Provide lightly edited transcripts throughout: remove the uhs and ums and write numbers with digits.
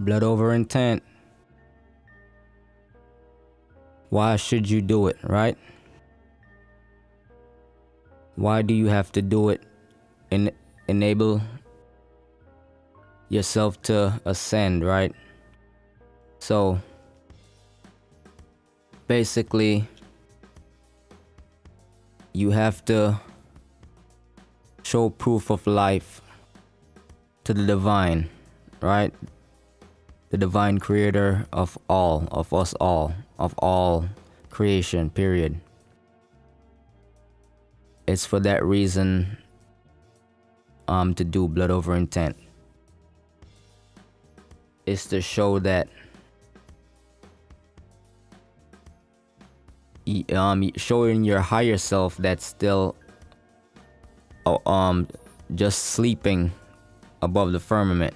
Blood over intent. Why should you do it, right? Why do you have to do it and enable yourself to ascend, right? So basically, you have to show proof of life to the divine, right? The divine creator of all, of us all, of all creation, period. It's for that reason to do blood over intent. It's to show that showing your higher self that's still just sleeping above the firmament.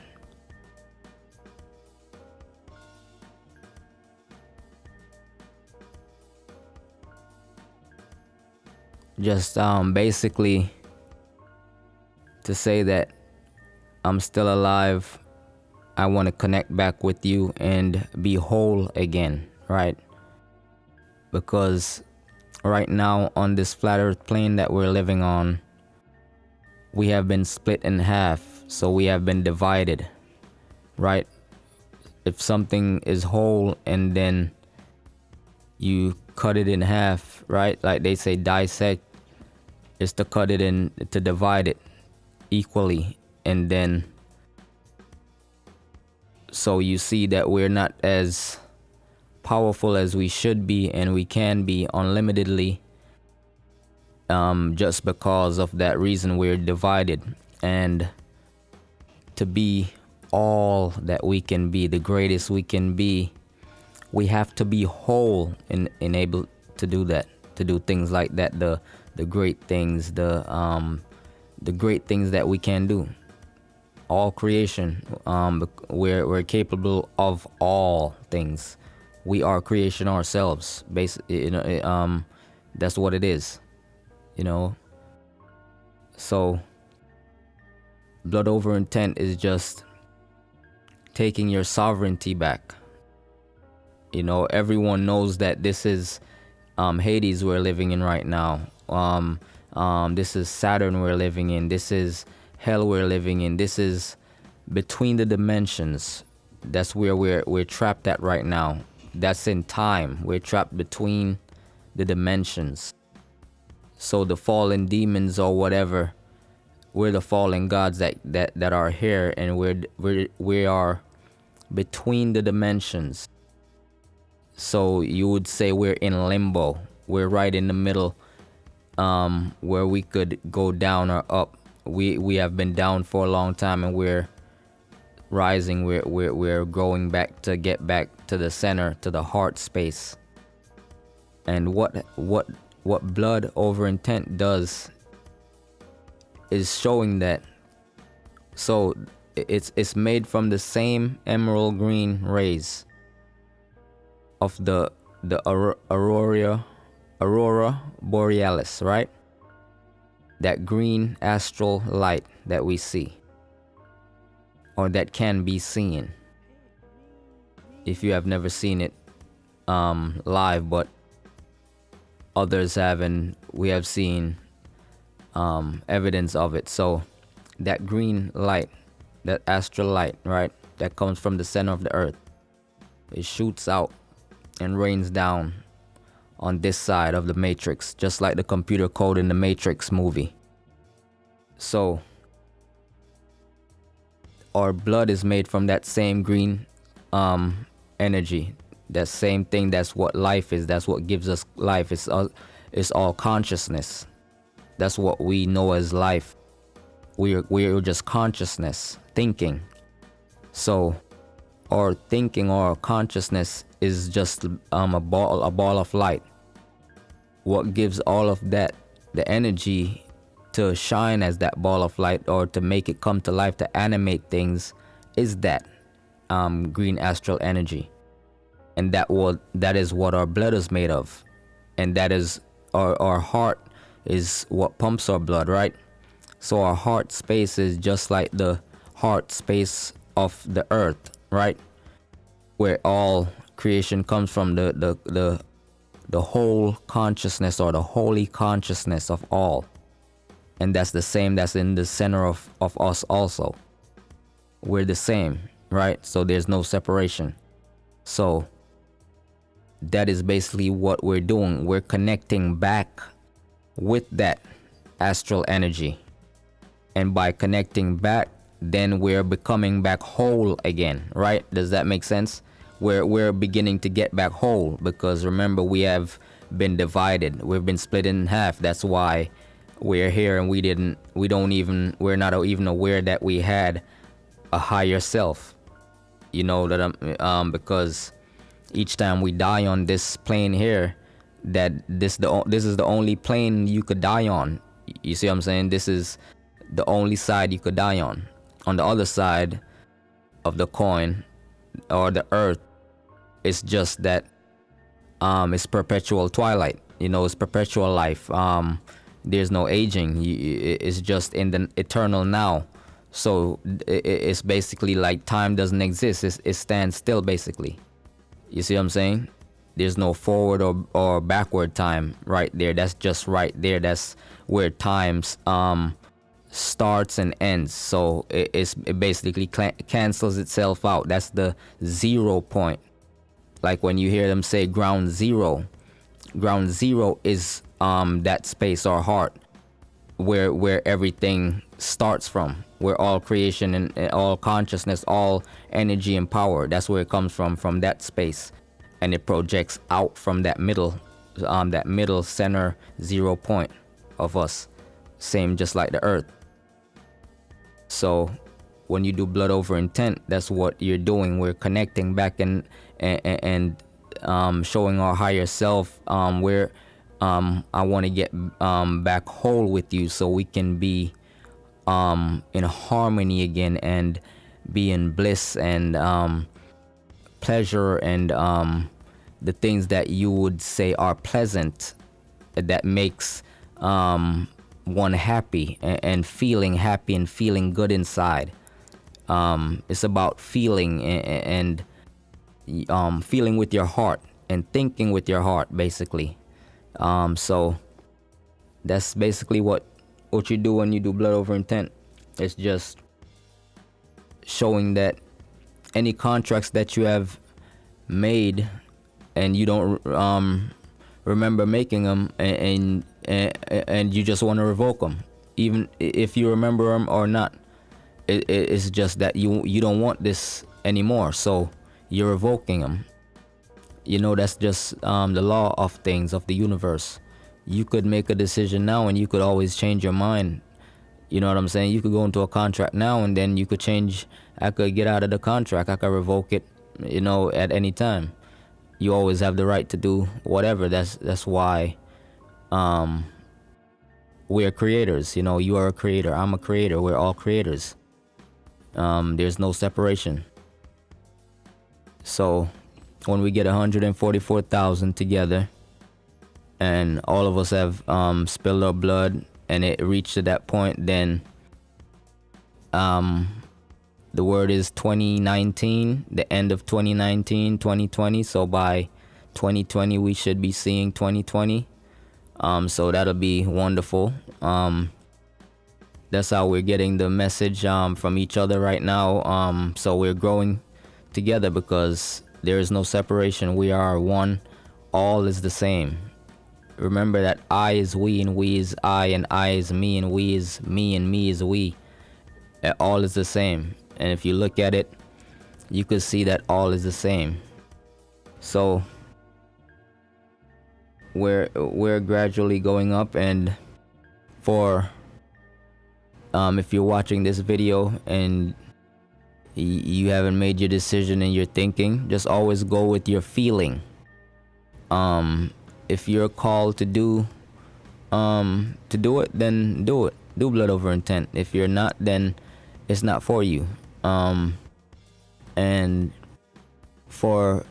Just basically to say that I'm still alive. I want to connect back with you and be whole again, right? Because right now on this flat earth plane that we're living on, we have been split in half, so we have been divided, right? If something is whole and then you cut it in half, right? Like they say dissect, is to cut it in, to divide it equally, and then so you see that we're not as powerful as we should be and we can be unlimitedly, just because of that reason we're divided. And to be all that we can be, the greatest we can be, we have to be whole and able to do that, to do things like that, the great things, the great things that we can do. All creation, we're capable of all things. We are creation ourselves. Basically, that's what it is, So, blood over intent is just taking your sovereignty back. Everyone knows that this is Hades we're living in right now. This is Saturn we're living in. This is hell we're living in. This is between the dimensions. That's where we're trapped at right now. That's in time. We're trapped between the dimensions. So the fallen demons or whatever, we're the fallen gods that are here, and we are between the dimensions. So you would say we're in limbo. We're right in the middle, where we could go down or up. We have been down for a long time, and we're rising. We're going back to get back to the center, to the heart space. And what blood over intent does is showing that. So it's made from the same emerald green rays of the aurora borealis, right? That green astral light that we see, or that can be seen if you have never seen it live, but others have, and we have seen evidence of it. So that green light, that astral light, right, that comes from the center of the earth, it shoots out and rains down on this side of the matrix, just like the computer code in the Matrix movie. So our blood is made from that same green energy, that same thing. That's what life is. That's what gives us life. It's all consciousness. That's what we know as life. We're just consciousness, thinking. So our thinking or consciousness is just a ball of light. What gives all of that, the energy to shine as that ball of light, or to make it come to life, to animate things, is that green astral energy. And that is what our blood is made of. And that is our heart is what pumps our blood, right? So our heart space is just like the heart space of the earth, right? where all creation comes from, the whole consciousness, or the holy consciousness of all. And that's the same that's in the center of us also. We're the same, right? So there's no separation. So that is basically what we're doing. We're connecting back with that astral energy. And by connecting back, then we're becoming back whole again, right? Does that make sense? We're beginning to get back whole, because remember, we have been divided. We've been split in half. That's why we're here, and we're not even aware that we had a higher self. You know that because each time we die on this plane here, that this is the only plane you could die on. You see what I'm saying? This is the only side you could die on. On the other side of the coin, or the earth, it's just that it's perpetual twilight. You know, it's perpetual life. There's no aging. It's just in the eternal now. So it's basically like time doesn't exist. It stands still, basically. You see what I'm saying? There's no forward or backward time right there. That's just right there. That's where times starts and ends. So it basically cancels itself out. That's the 0 point. Like when you hear them say ground zero is that space or heart where everything starts from, where all creation and all consciousness, all energy and power, that's where it comes from that space, and it projects out from that middle center 0 point of us, same just like the earth. So when you do blood over intent, that's what you're doing. We're connecting back and showing our higher self where I want to get back whole with you, so we can be in harmony again, and be in bliss and pleasure, and the things that you would say are pleasant, that makes one happy and feeling happy and feeling good inside. It's about feeling and feeling with your heart and thinking with your heart, basically. So that's basically what you do when you do blood over intent. It's just showing that any contracts that you have made and you don't remember making them, and you just want to revoke them, even if you remember them or not. It's just that you don't want this anymore, so you're revoking them. You know, that's just the law of things, of the universe. You could make a decision now, and you could always change your mind. You know what I'm saying? You could go into a contract now, and then you could change. I could get out of the contract. I could revoke it, you know, at any time. You always have the right to do whatever. That's why we're creators. You know, you are a creator. I'm a creator. We're all creators. There's no separation. So when we get 144,000 together, and all of us have spilled our blood, and it reached to that point, then the word is 2019, the end of 2019, 2020. So by 2020, we should be seeing 2020. So that'll be wonderful. That's how we're getting the message from each other right now. So we're growing together, because there is no separation. We are one. All is the same. Remember that I is we, and we is I, and I is me, and we is me, and me is we. All is the same. And if you look at it, you could see that all is the same. So we're gradually going up. And for if you're watching this video and you haven't made your decision and you're thinking, just always go with your feeling. If you're called to do it, then do it. Do blood over intent. If you're not, then it's not for you. And for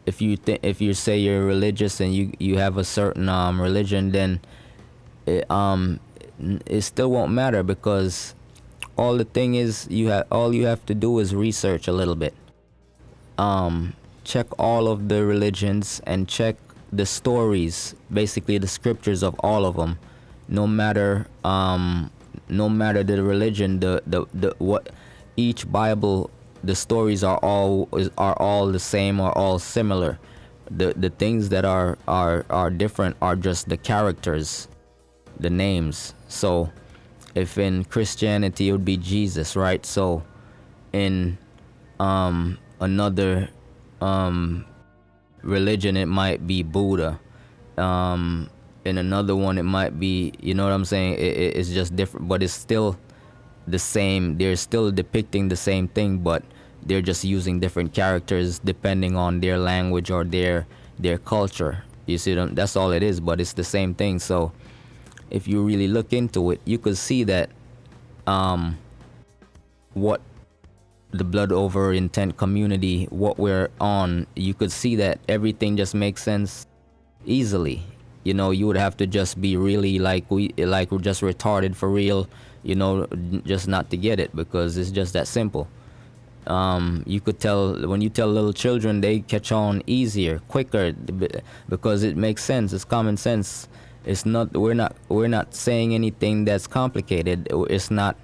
if you say you're religious and you have a certain religion, then it still won't matter, because all the thing is all you have to do is research a little bit. check all of the religions and check the stories, basically the scriptures of all of them, no matter the religion, the what each Bible, the stories are all the same or all similar. The things that are different are just the characters, the names. So if in Christianity it would be Jesus, right? So in another religion it might be Buddha. In another one it might be, you know what I'm saying, it's just different, but it's still the same. They're still depicting the same thing, but they're just using different characters depending on their language or their culture. You see them? That's all it is, but it's the same thing. So if you really look into it, you could see that what the blood over intent community, what we're on, you could see that everything just makes sense easily. You know, you would have to just be really like we're just retarded for real, you know, just not to get it, because it's just that simple. You could tell, when you tell little children, they catch on easier, quicker, because it makes sense. It's common sense. It's not, we're not saying anything that's complicated. It's not,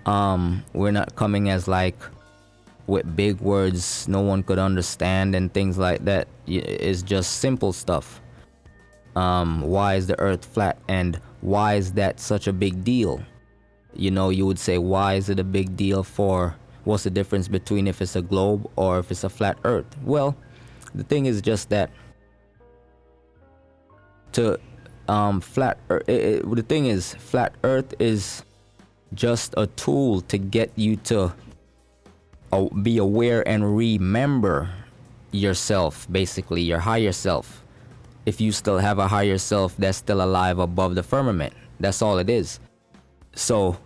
we're not coming as like with big words no one could understand and things like that. It's just simple stuff. Why is the earth flat, and why is that such a big deal? You know, you would say, why is it a big deal for, what's the difference between if it's a globe or if it's a flat earth? Well, the thing is just that to flat earth, the thing is, flat earth is just a tool to get you to be aware and remember yourself, basically your higher self. If you still have a higher self that's still alive above the firmament, that's all it is. So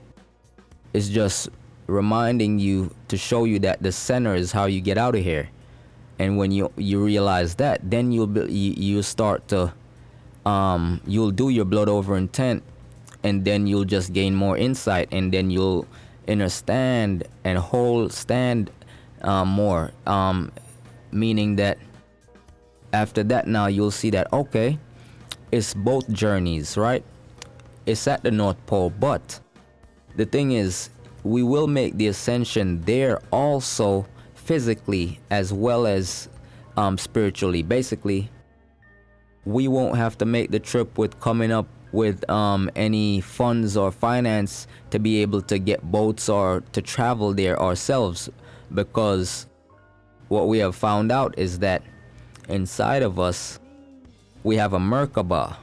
it's just reminding you, to show you that the center is how you get out of here. And when you realize that, then you'll start to you'll do your blood over intent, and then you'll just gain more insight, and then you'll understand and stand more, meaning that after that, now you'll see that, okay, it's both journeys, right? It's at the North Pole, but the thing is, we will make the ascension there also, physically as well as spiritually. Basically, we won't have to make the trip with coming up with any funds or finance to be able to get boats or to travel there ourselves, because what we have found out is that inside of us we have a Merkabah,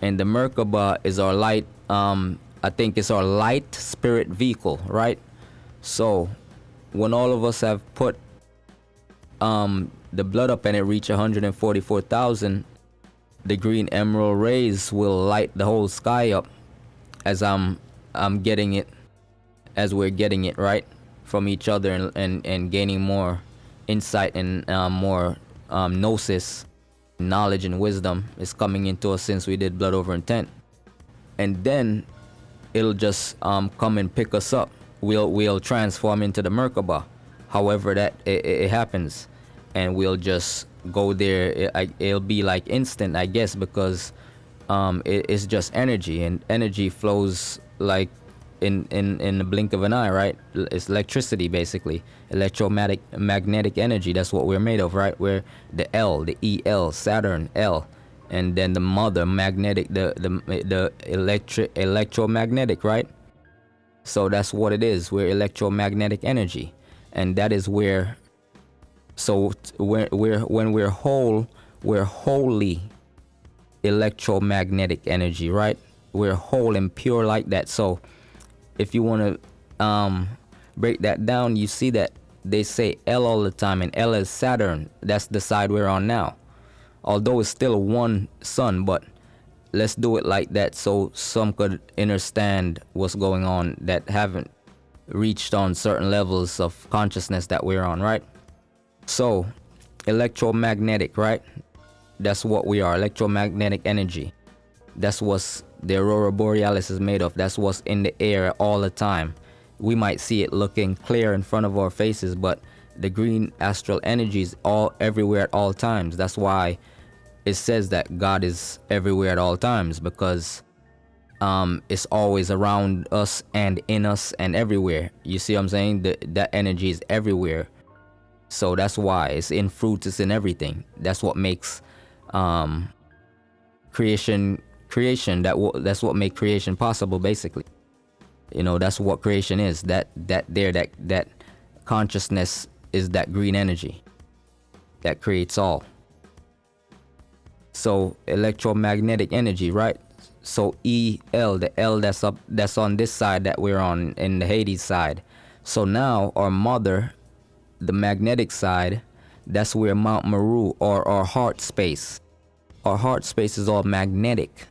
and the Merkabah is our light, I think it's our light spirit vehicle, right? So when all of us have put the blood up and it reach 144,000, the green emerald rays will light the whole sky up, as I'm getting it, as we're getting it, right, from each other, and gaining more insight and more gnosis, knowledge and wisdom is coming into us since we did blood over intent. And then it'll just come and pick us up. We'll transform into the Merkabah, however that it happens, and we'll just go there. It'll be like instant, I guess, because it's just energy, and energy flows like in the blink of an eye, right? It's electricity, basically. Electromagnetic energy, that's what we're made of, right? We're the L, the EL, Saturn, L, and then the mother, magnetic, the electromagnetic, right? So that's what it is. We're electromagnetic energy, and that is where, so when we're whole, we're wholly electromagnetic energy, right? We're whole and pure like that. So if you want to break that down, you see that they say L all the time, and L is Saturn. That's the side we're on now, although it's still one sun, but let's do it like that so some could understand what's going on that haven't reached on certain levels of consciousness that we're on, right? So electromagnetic, right? That's what we are, electromagnetic energy. That's what the aurora borealis is made of. That's what's in the air all the time. We might see it looking clear in front of our faces, but the green astral energy is all everywhere at all times. That's why it says that God is everywhere at all times, because it's always around us and in us and everywhere. You see what I'm saying? That energy is everywhere. So that's why it's in fruits, it's in everything. That's what makes creation. That's what makes creation possible, basically. You know, that's what creation is. That consciousness is that green energy that creates all. So electromagnetic energy, right? So EL, the L that's on this side that we're on, in the Hades side. So now our mother, the magnetic side, that's where Mount Meru, or our heart space. Our heart space is all magnetic,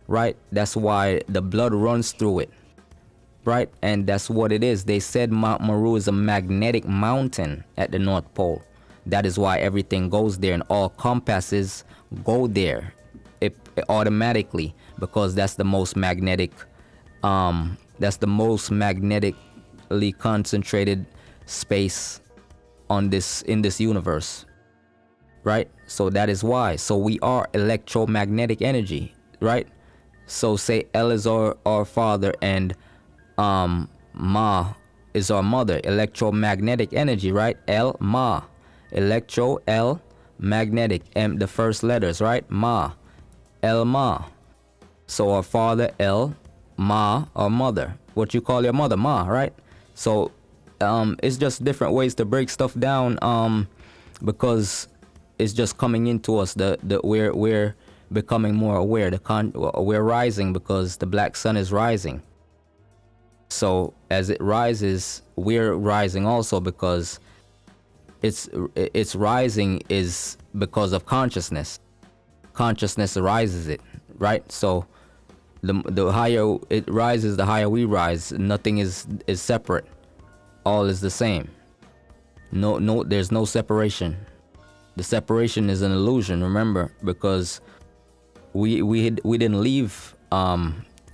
right? That's why the blood runs through it, right? And that's what it is. They said Mount Meru is a magnetic mountain at the North Pole. That is why everything goes there, and all compasses go there. It automatically, because that's the most magnetic, that's the most magnetically concentrated space in this universe, right? So that is why. So we are electromagnetic energy, right? So say L is our father, and Ma is our mother. Electromagnetic energy, right? L, Ma. Electro, L, magnetic, M, the first letters, right? Ma. El Ma. So our father, El, Ma, our mother. What you call your mother, Ma, right? So it's just different ways to break stuff down, because it's just coming into us. We're becoming more aware. We're rising because the black sun is rising. So as it rises, we're rising also, because it's rising is because of consciousness. Consciousness rises it, right? So the higher it rises, the higher we rise. Nothing is separate. All is the same. No, there's no separation. The separation is an illusion, remember, because we didn't leave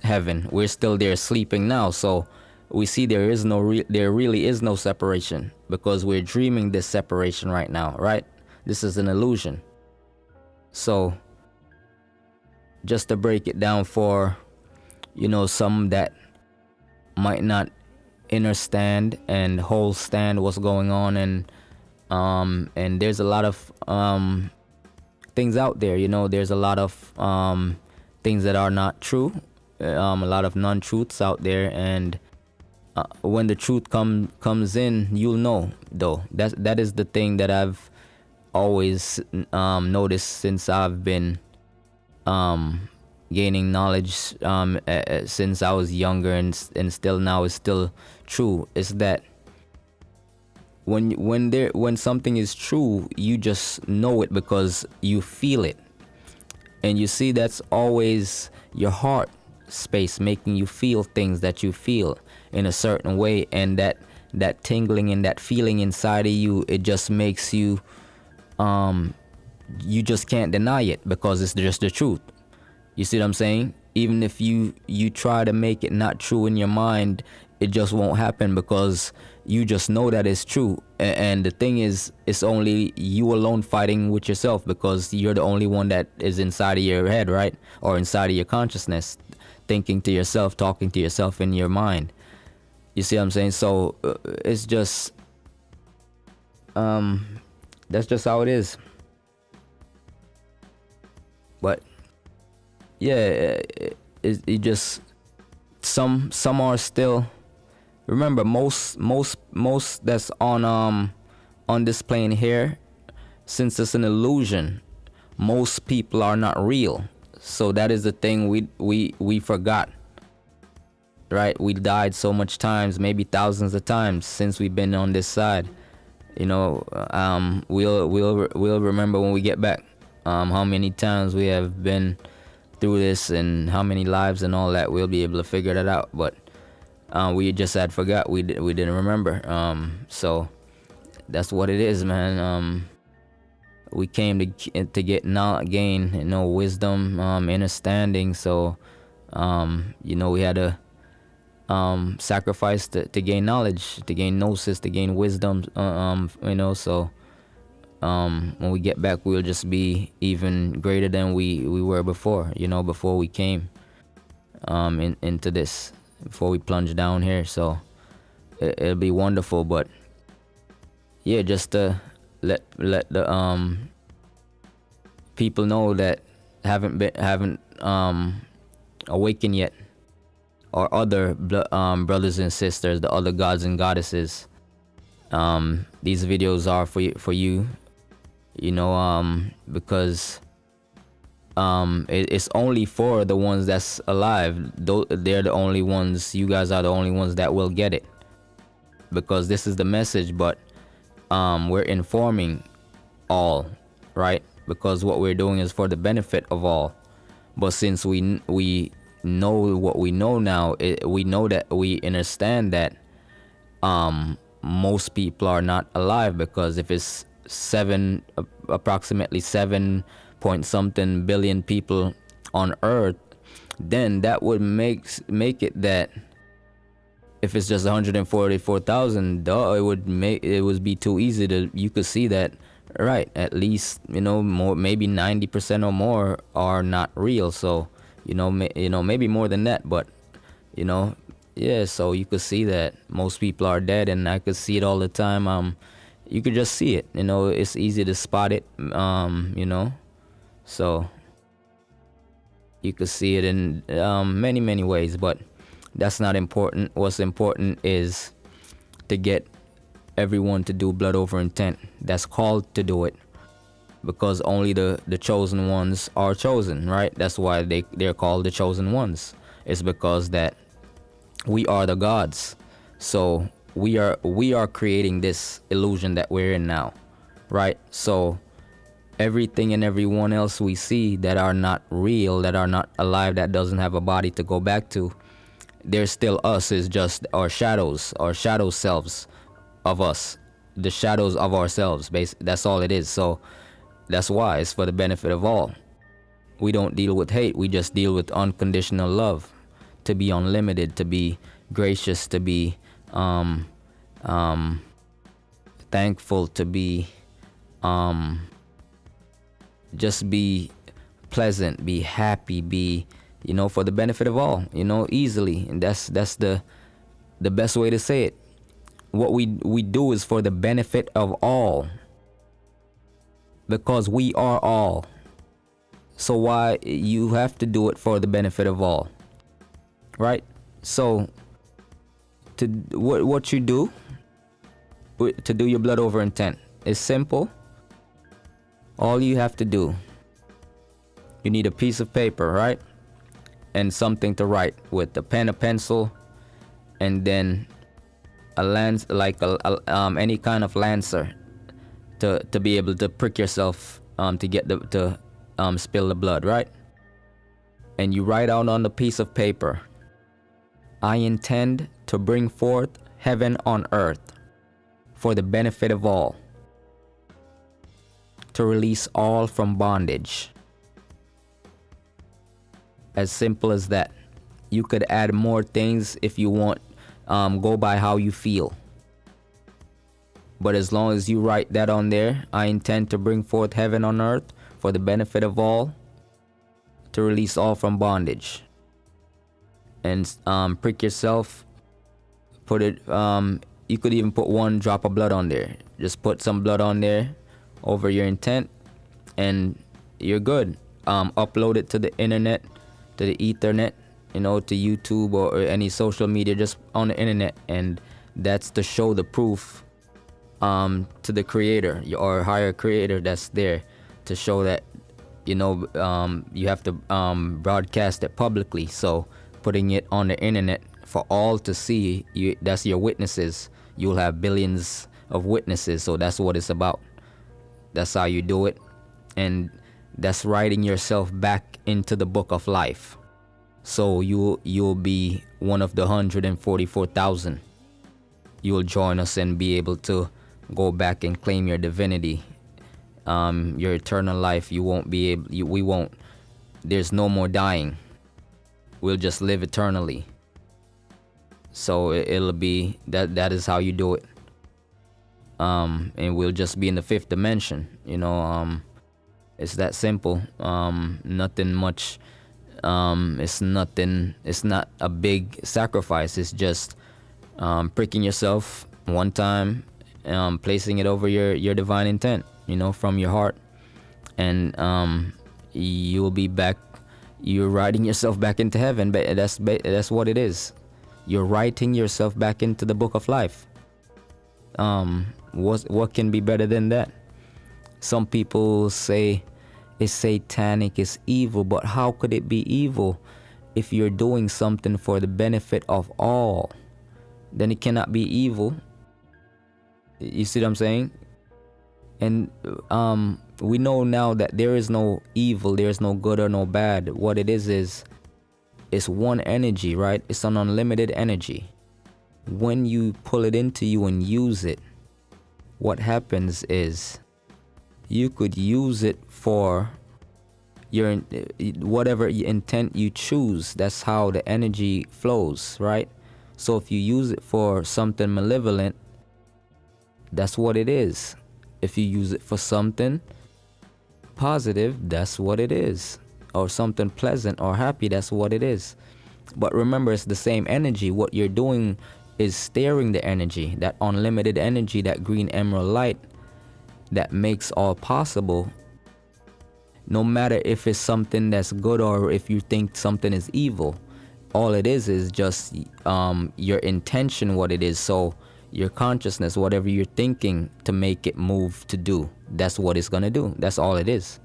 heaven. We're still there sleeping now. So we see there really is no separation, because we're dreaming this separation right now, right? This is an illusion. So just to break it down for, some that might not understand and whole stand what's going on, and there's a lot of things out there, there's a lot of things that are not true, a lot of non-truths out there, and when the truth comes in, you'll know, though. That is the thing that I've always noticed since I've been gaining knowledge since I was younger, and still now is still true, is that when something is true, you just know it because you feel it. And you see, that's always your heart space making you feel things that you feel in a certain way, and that tingling and that feeling inside of you, it just makes you you just can't deny it, because it's just the truth. You see what I'm saying? Even if you try to make it not true in your mind, it just won't happen, because you just know that it's true. And the thing is, it's only you alone fighting with yourself, because you're the only one that is inside of your head, right? Or inside of your consciousness, thinking to yourself, talking to yourself in your mind. You see what I'm saying? So it's just that's just how it is. But yeah, it just some are still. Remember, most that's on this plane here, since it's an illusion, most people are not real. So that is the thing we forgot, right? We died so much times, maybe thousands of times since we've been on this side. We'll remember when we get back how many times we have been through this and how many lives and all that. We'll be able to figure that out, but we just had forgot. We didn't remember. So that's what it is, man. We came to get gain, wisdom, understanding. So we had to sacrifice to gain knowledge, to gain gnosis, to gain wisdom. So when we get back, we'll just be even greater than we were before. Before we came into this, before we plunged down here. So it'll be wonderful. But yeah, just to let the people know that haven't awakened yet, or other brothers and sisters, the other gods and goddesses. These videos are for you, because it's only for the ones that's alive. They're the only ones. You guys are the only ones that will get it, because this is the message. But we're informing all, right? Because what we're doing is for the benefit of all. But since we know what we know now, we know that we understand that most people are not alive, because if it's approximately 7 point something billion people on Earth, then that would make it that if it's just 144,000, it would be too easy to, you could see that, right, at least more, maybe 90% or more are not real. So maybe more than that, but yeah, so you could see that most people are dead, and I could see it all the time. You could just see it, it's easy to spot it, so you could see it in many ways, but that's not important. What's important is to get everyone to do blood over intent that's called to do it, because only the chosen ones are chosen, right? That's why they're called the chosen ones. It's because that we are the gods. So we are creating this illusion that we're in now, right? So everything and everyone else we see that are not real, that are not alive, that doesn't have a body to go back to, they're still us. Is just our shadow selves of us, the shadows of ourselves. That's all it is. So that's why it's for the benefit of all. We don't deal with hate. We just deal with unconditional love, to be unlimited, to be gracious, to be thankful, to be just be pleasant, be happy, be for the benefit of all, easily. And that's the best way to say it. What we do is for the benefit of all, because we are all. So why you have to do it for the benefit of all, right? So what you do to do your blood over intent is simple. All you have to do, you need a piece of paper, right? And something to write with, a pen, a pencil, and then a lance, like any kind of lancer, to be able to prick yourself to get to spill the blood, right? And you write out on the piece of paper, I intend to bring forth heaven on earth for the benefit of all, to release all from bondage. As simple as that. You could add more things if you want, go by how you feel. But as long as you write that on there, I intend to bring forth heaven on earth for the benefit of all, to release all from bondage. And prick yourself, put it, you could even put 1 drop of blood on there. Just put some blood on there over your intent, and you're good. Upload it to the internet, to the ethernet, to YouTube or any social media, just on the internet, and that's to show the proof to the creator or higher creator that's there, to show that you have to broadcast it publicly. So putting it on the internet for all to see, that's your witnesses. You'll have billions of witnesses. So that's what it's about. That's how you do it. And that's writing yourself back into the book of life. So you'll be one of the 144,000. You'll join us and be able to go back and claim your divinity, your eternal life. You won't be able. We won't. There's no more dying. We'll just live eternally. So it'll be that is how you do it. And we'll just be in the fifth dimension, you know. It's that simple. Nothing much. It's not a big sacrifice. It's just pricking yourself one time, placing it over your divine intent, you know, from your heart, and you'll be back. You're writing yourself back into heaven. But that's what it is. You're writing yourself back into the book of life. What can be better than that? Some people say it's satanic, it's evil, but how could it be evil if you're doing something for the benefit of all? Then it cannot be evil. You see what I'm saying? And we know now that there is no evil, there is no good or no bad. What it is it's one energy, right? It's an unlimited energy. When you pull it into you and use it, what happens is you could use it for your whatever intent you choose. That's how the energy flows, right? So if you use it for something malevolent, that's what it is. If you use it for something positive, that's what it is. Or something pleasant or happy, that's what it is. But remember, it's the same energy. What you're doing is steering the energy, that unlimited energy, that green emerald light that makes all possible. No matter if it's something that's good or if you think something is evil, all it is just your intention, what it is. So your consciousness, whatever you're thinking to make it move to do, that's what it's gonna do. That's all it is.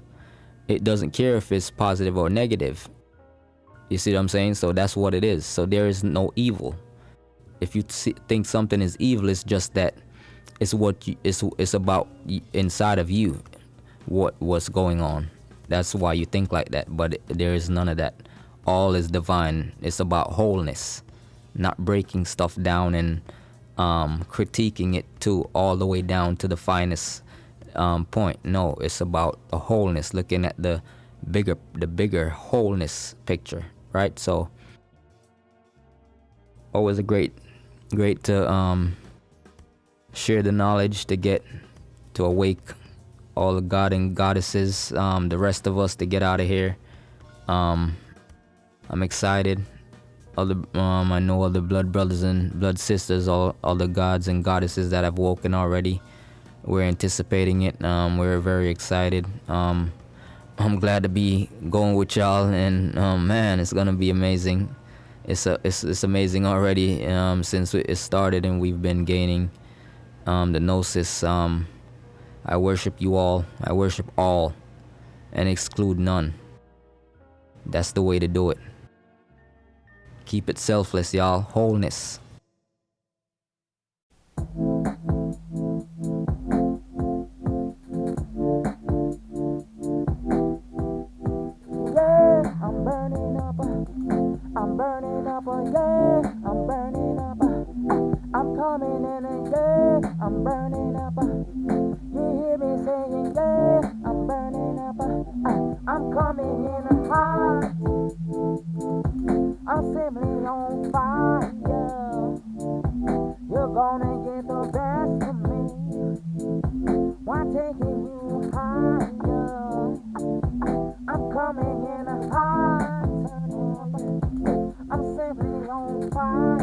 It doesn't care if it's positive or negative. You see what I'm saying? So that's what it is. So there is no evil. If you think something is evil, it's just that it's what it's about inside of you, what's going on. That's why you think like that. But there is none of that. All is divine. It's about wholeness, not breaking stuff down and critiquing it to all the way down to the finest point. No, it's about a wholeness, looking at the bigger wholeness picture, right? So always a great to share the knowledge, to get to awake all the god and goddesses, the rest of us, to get out of here. I'm excited. I know all the blood brothers and blood sisters, all the gods and goddesses that have woken already. We're anticipating it. We're very excited. I'm glad to be going with y'all, and man, it's gonna be amazing. It's amazing already since it started, and we've been gaining the gnosis. I worship you all. I worship all and exclude none. That's the way to do it. Keep it selfless, y'all. Wholeness. I'm burning up, yeah, I'm burning up. I'm coming in and yeah, I'm burning up. You hear me saying yeah, I'm burning up. I'm coming in hot. I'm simply on fire. You're gonna get the best of me. Why taking you higher? I'm coming in hot. I'm simply on fire.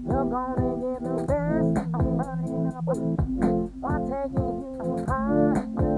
You're gonna get the best. I'm burning up. Why taking you higher?